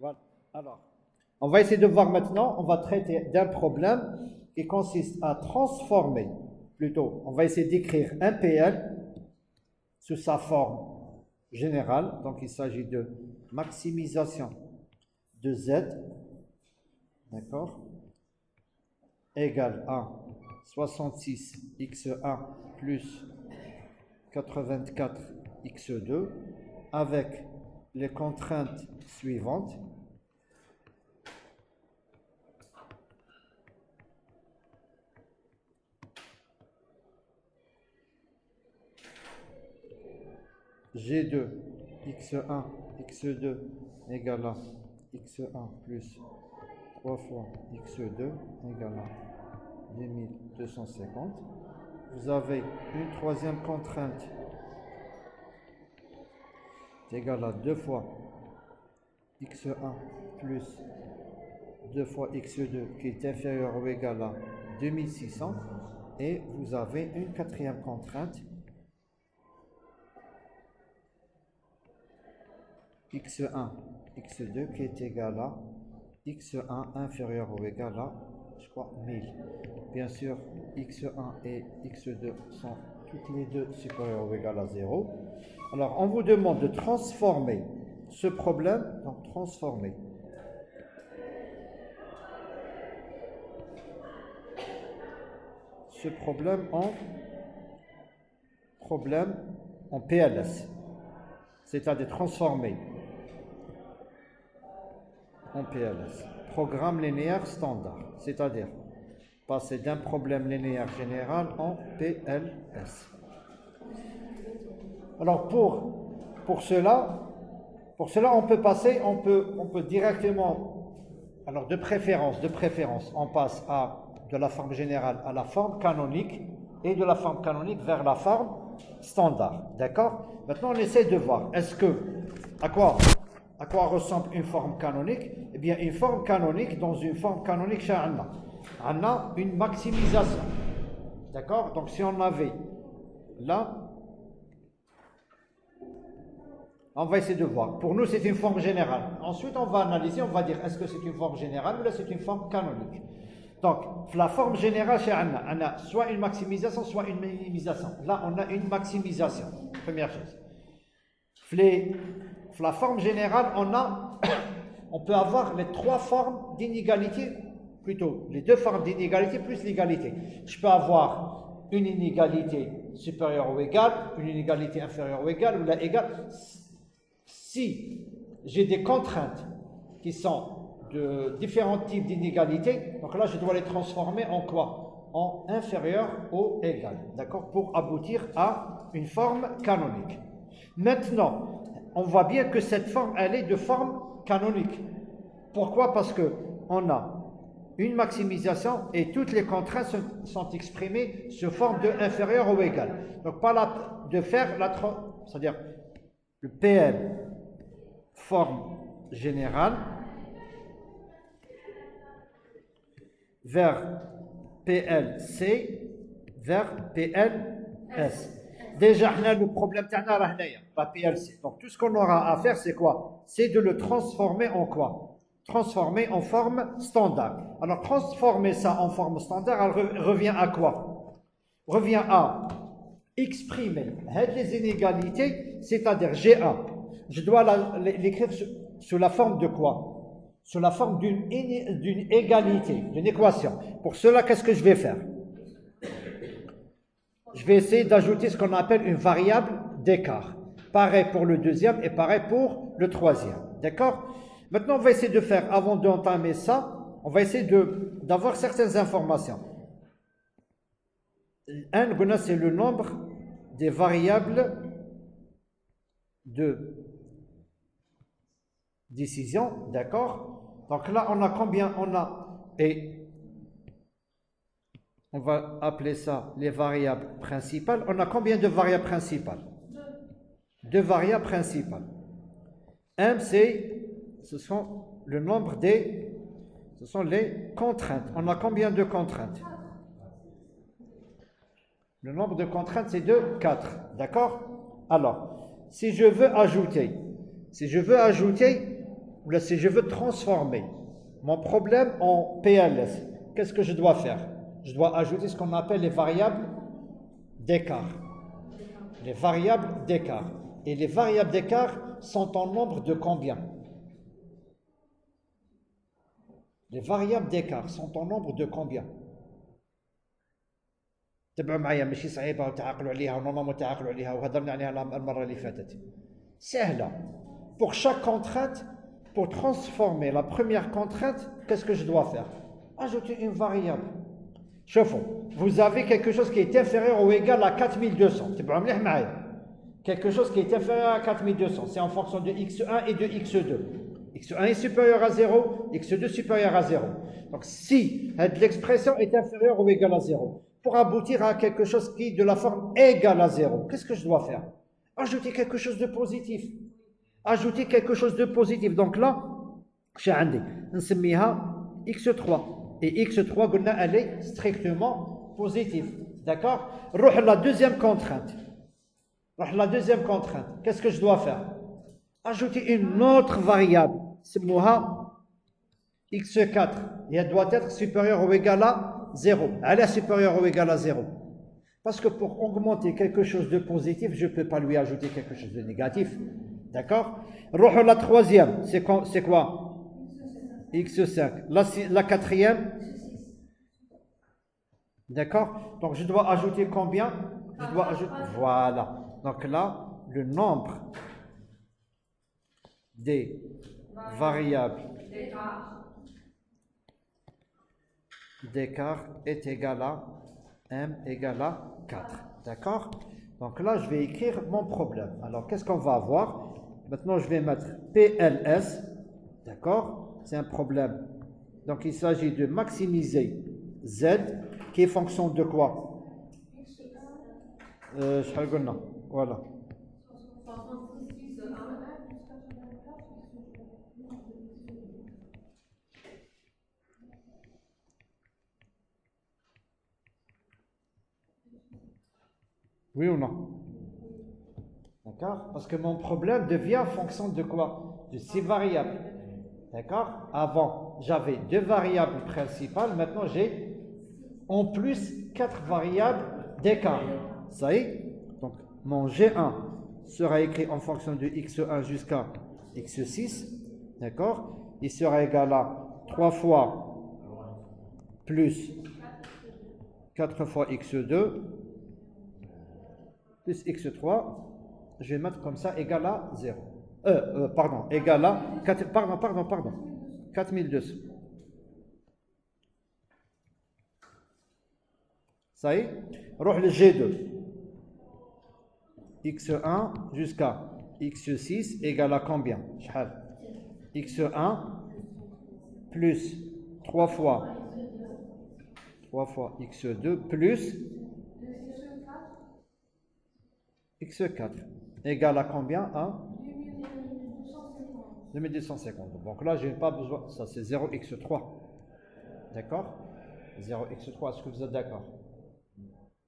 Voilà. Alors, on va essayer de voir maintenant, on va traiter d'un problème qui consiste à transformer, plutôt, on va essayer d'écrire un PL sous sa forme générale. Donc, il s'agit de maximisation de Z, d'accord, égale à 66x1 plus 84x2 avec les contraintes suivantes. G2 x1 x2 égale à x1 plus 3 fois x2 égale à 2250. Vous avez une troisième contrainte égale à 2 fois x1 plus 2 fois x2 qui est inférieur ou égal à 2600. Et vous avez une quatrième contrainte x1, x2 qui est égal à x1 inférieur ou égal à, je crois, 1000. Bien sûr, x1 et x2 sont toutes les deux supérieures ou égales à 0. Alors, on vous demande de transformer ce problème, donc transformer ce problème en PLS, c'est-à-dire transformer en PLS, programme linéaire standard, c'est-à-dire passer d'un problème linéaire général en PLS. Alors pour cela, on peut passer, on peut directement, alors de préférence, on passe de la forme générale à la forme canonique et de la forme canonique vers la forme standard, d'accord? Maintenant on essaie de voir, à quoi ressemble une forme canonique? Eh bien, une forme canonique, dans une forme canonique, on a une maximisation. D'accord? Donc, si on avait là, on va essayer de voir. Pour nous, c'est une forme générale. Ensuite, on va analyser, on va dire, est-ce que c'est une forme générale ou là, c'est une forme canonique? Donc, la forme générale, on a soit une maximisation, soit une minimisation. Là, on a une maximisation. Première chose. La forme générale, on peut avoir les trois formes d'inégalité, plutôt les deux formes d'inégalité plus l'égalité. Je peux avoir une inégalité supérieure ou égale, une inégalité inférieure ou égale, ou la égale. Si j'ai des contraintes qui sont de différents types d'inégalités, donc là je dois les transformer en quoi? En inférieur ou égal, d'accord? Pour aboutir à une forme canonique. Maintenant, on voit bien que cette forme, elle est de forme canonique. Pourquoi? Parce qu'on a une maximisation et toutes les contraintes sont exprimées sous forme de inférieur ou égal. Donc, pas de faire c'est-à-dire le PL, forme générale, vers PLC, vers PLS. Déjà, le problème pas PLC. Donc, tout ce qu'on aura à faire, c'est quoi? C'est de le transformer en quoi? Transformer en forme standard. Alors, transformer ça en forme standard, elle revient à quoi? Revient à exprimer les inégalités, c'est-à-dire GA. Je dois l'écrire sous la forme de quoi? Sous la forme d'une égalité, d'une équation. Pour cela, qu'est-ce que je vais faire? Je vais essayer d'ajouter ce qu'on appelle une variable d'écart. Pareil pour le deuxième et pareil pour le troisième. D'accord? Maintenant, on va essayer de faire, avant d'entamer ça, on va essayer d'avoir certaines informations. Un, c'est le nombre des variables de décision. D'accord? Donc là, on a combien? Et on va appeler ça les variables principales. On a combien de variables principales? Deux variables principales. M, ce sont le nombre ce sont les contraintes. On a combien de contraintes? Le nombre de contraintes, c'est de 4. D'accord? Alors, si je veux ajouter ou là si je veux transformer mon problème en PLS, qu'est-ce que je dois faire? Je dois ajouter ce qu'on appelle les variables d'écart. Les variables d'écart. Et les variables d'écart sont en nombre de combien? Les variables d'écart sont en nombre de combien? تبعوا معايا ماشي صعيبه وتعقلوا عليها ونورمالمون تعقلوا عليها وهضرنا عليها المره اللي فاتت. سهله. Pour chaque contrainte, pour transformer la première contrainte, qu'est-ce que je dois faire? Ajouter une variable. شوفوا, vous avez quelque chose qui est inférieur ou égal à 4200. تبعوا مليح معايا. Quelque chose qui est inférieur à 4200, c'est en fonction de x1 et de x2. x1 est supérieur à 0, x2 supérieur à 0. Donc si l'expression est inférieure ou égale à 0, pour aboutir à quelque chose qui est de la forme égale à 0, qu'est-ce que je dois faire? Ajouter quelque chose de positif. Ajouter quelque chose de positif. Donc là, j'ai عندي نسميها x3. Et x3, elle est strictement positive. D'accord? نروح la deuxième contrainte. La deuxième contrainte, qu'est-ce que je dois faire? Ajouter une autre variable, c'est x4, et elle doit être supérieure ou égale à 0. Elle est supérieure ou égale à 0. Parce que pour augmenter quelque chose de positif, je ne peux pas lui ajouter quelque chose de négatif. D'accord? La troisième, c'est quoi? x5. La quatrième? D'accord? Donc je dois ajouter combien? Je dois ajouter, voilà. Donc là, le nombre des variables d'écart est égal à m égale à 4. D'accord? Donc là, je vais écrire mon problème. Alors, qu'est-ce qu'on va avoir? Maintenant, je vais mettre PLS. D'accord? C'est un problème. Donc, il s'agit de maximiser Z, qui est fonction de quoi? Voilà. Oui ou non? D'accord? Parce que mon problème devient fonction de quoi? De ces variables. D'accord? Avant, j'avais 2 variables principales. Maintenant, j'ai en plus 4 variables d'écart. Ça y est? Donc, mon G1 sera écrit en fonction de x1 jusqu'à x6. D'accord? Il sera égal à 3 fois plus 4 fois x2 plus x3. Je vais mettre comme ça égal à 0. Égal à 4, pardon. 4200. Ça y est? Roh le G2. x1 jusqu'à x6 égale à combien? x1 plus 3 fois x2 plus x4 égale à combien? 2250. Donc là, je n'ai pas besoin. Ça, c'est 0x3. D'accord? 0x3, est-ce que vous êtes d'accord?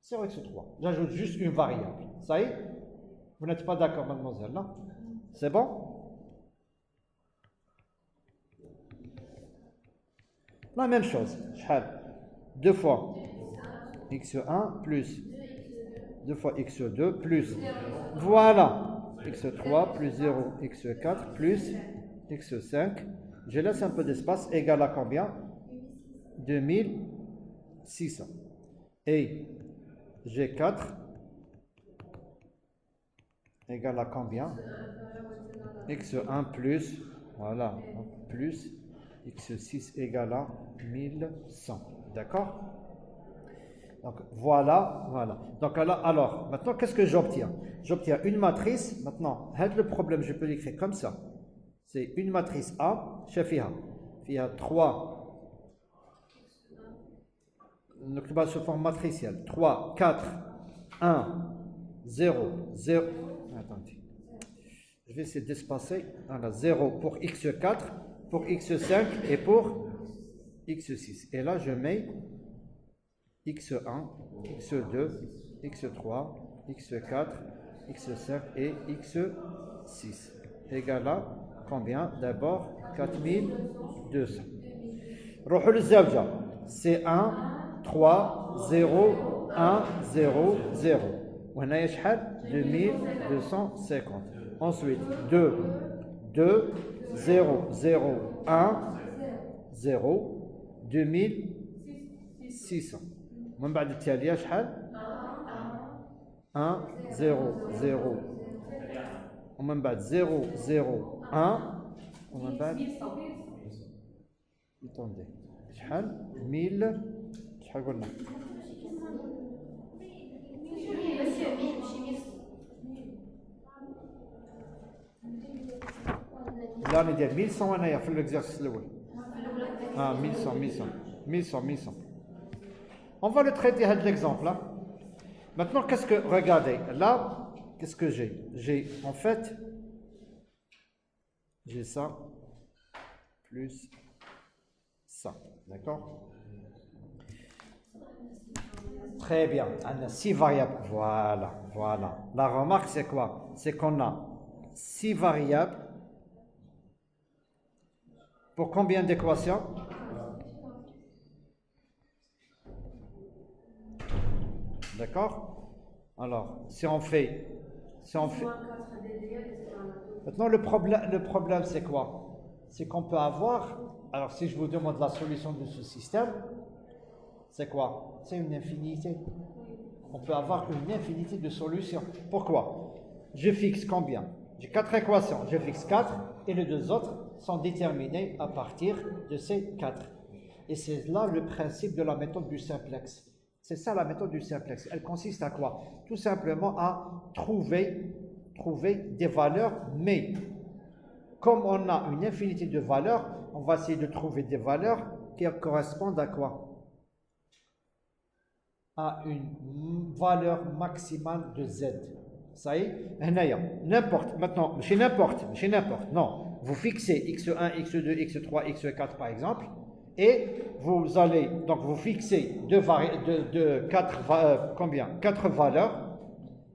0x3. J'ajoute juste une variable. Ça y est? Vous n'êtes pas d'accord, mademoiselle, non? C'est bon? La même chose. 2 fois x1 plus 2 fois x2 plus, voilà, x3 plus 0, x4 plus x5. Je laisse un peu d'espace, égal à combien? 2600. Et G4 égal à combien? x1 plus, voilà, plus x6 égal à 1100. D'accord? Donc voilà. Donc alors, maintenant qu'est-ce que j'obtiens? J'obtiens une matrice. Maintenant, le problème, je peux l'écrire comme ça. C'est une matrice A, il y a 3, donc sous forme matricielle. 3, 4, 1, 0, 0. Attendez. Je vais essayer d'espacer. Voilà, 0 pour x4, pour x5 et pour x6. Et là, je mets x1, x2, x3, x4, x5 et x6 égale à combien? D'abord 4200. روحوا للزوجة. C'est 1 3 0 1 0 0. وهنا شحال 2250. Ensuite 2 2 0 0 1 0 2600. ومن بعد التالية شحال 1 0 0 ومن بعد 0 0 1 ومن بعد attendez شحال 1000 شحال قلنا لا ندير 1100 هنايا في l'exercice الاول 1100 on va le traiter avec l'exemple là. Maintenant qu'est-ce que regardez là, qu'est-ce que j'ai en fait j'ai ça plus ça, d'accord? Très bien, on a 6 variables, voilà. La remarque c'est quoi? C'est qu'on a 6 variables pour combien d'équations? D'accord? Alors, si on fait maintenant le problème c'est quoi? C'est qu'on peut avoir, alors si je vous demande la solution de ce système, c'est quoi? C'est une infinité. On peut avoir une infinité de solutions. Pourquoi? Je fixe combien? J'ai 4 équations, je fixe 4 et les 2 autres sont déterminés à partir de ces 4. Et c'est là le principe de la méthode du simplex. C'est ça la méthode du simplex. Elle consiste à quoi? Tout simplement à trouver des valeurs, mais comme on a une infinité de valeurs, on va essayer de trouver des valeurs qui correspondent à quoi? À une valeur maximale de z. Ça y est, n'importe, maintenant, chez n'importe, non, vous fixez x1, x2, x3, x4 par exemple, et vous allez, donc vous fixez quatre valeurs,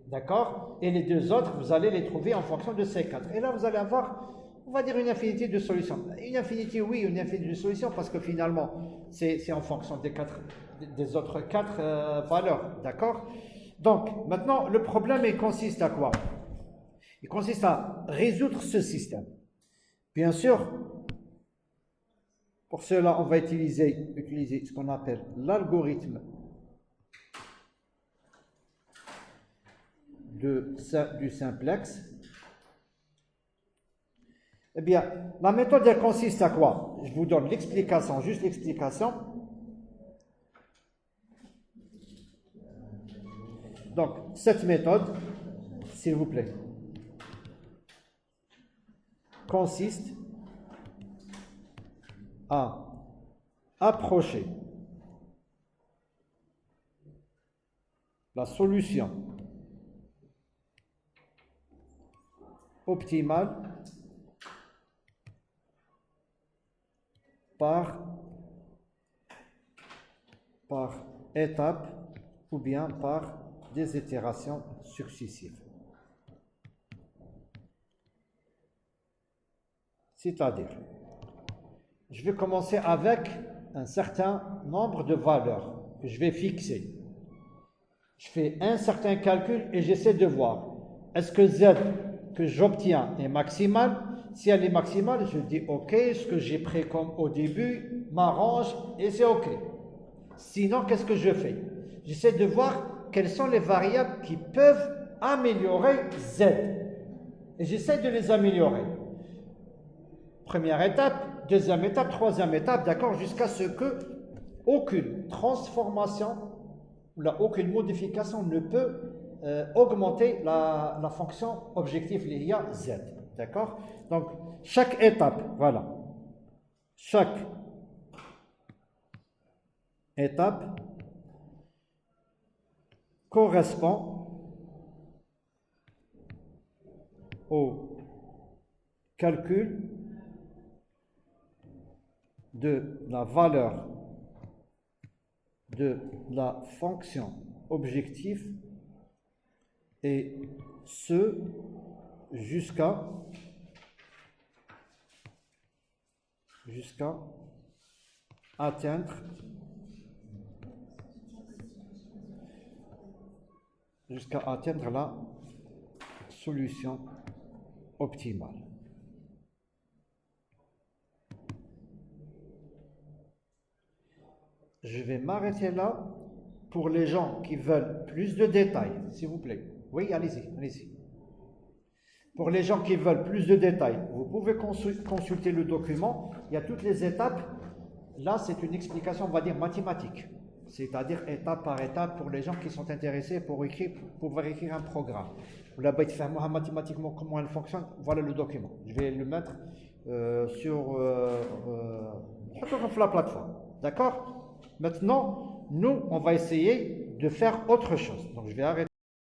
d'accord, et les 2 autres, vous allez les trouver en fonction de ces 4. Et là, vous allez avoir, on va dire, une infinité de solutions. Une infinité, oui, une infinité de solutions, parce que finalement, c'est en fonction des autres 4 valeurs, d'accord? Donc, maintenant, le problème, il consiste à quoi? Il consiste à résoudre ce système. Bien sûr, pour cela, on va utiliser ce qu'on appelle l'algorithme du simplex. Eh bien, la méthode, elle consiste à quoi? Je vous donne l'explication, juste l'explication. Donc, cette méthode, s'il vous plaît, consiste à approcher la solution optimale par étape ou bien par des itérations successives. C'est-à-dire, je vais commencer avec un certain nombre de valeurs que je vais fixer. Je fais un certain calcul et j'essaie de voir, est-ce que Z que j'obtiens est maximal? Si elle est maximale, je dis OK, ce que j'ai pris comme au début m'arrange et c'est OK. Sinon, qu'est-ce que je fais? J'essaie de voir quelles sont les variables qui peuvent améliorer Z. Et j'essaie de les améliorer. Première étape, deuxième étape, troisième étape, d'accord, jusqu'à ce que aucune transformation, aucune modification ne peut augmenter la fonction objectif linéaire Z. D'accord? Donc, chaque étape, voilà. Chaque étape correspond au calcul de la valeur de la fonction objectif et ce jusqu'à jusqu'à atteindre la solution optimale. Je vais m'arrêter là pour les gens qui veulent plus de détails, s'il vous plaît. Oui, allez-y, allez-y. Pour les gens qui veulent plus de détails, vous pouvez consulter le document. Il y a toutes les étapes. Là, c'est une explication, on va dire, mathématique. C'est-à-dire étape par étape pour les gens qui sont intéressés pour pouvoir écrire un programme. Vous l'avez fait mathématiquement comment elle fonctionne. Voilà le document. Je vais le mettre sur la plateforme. D'accord? Maintenant, nous, on va essayer de faire autre chose. Donc, je vais arrêter.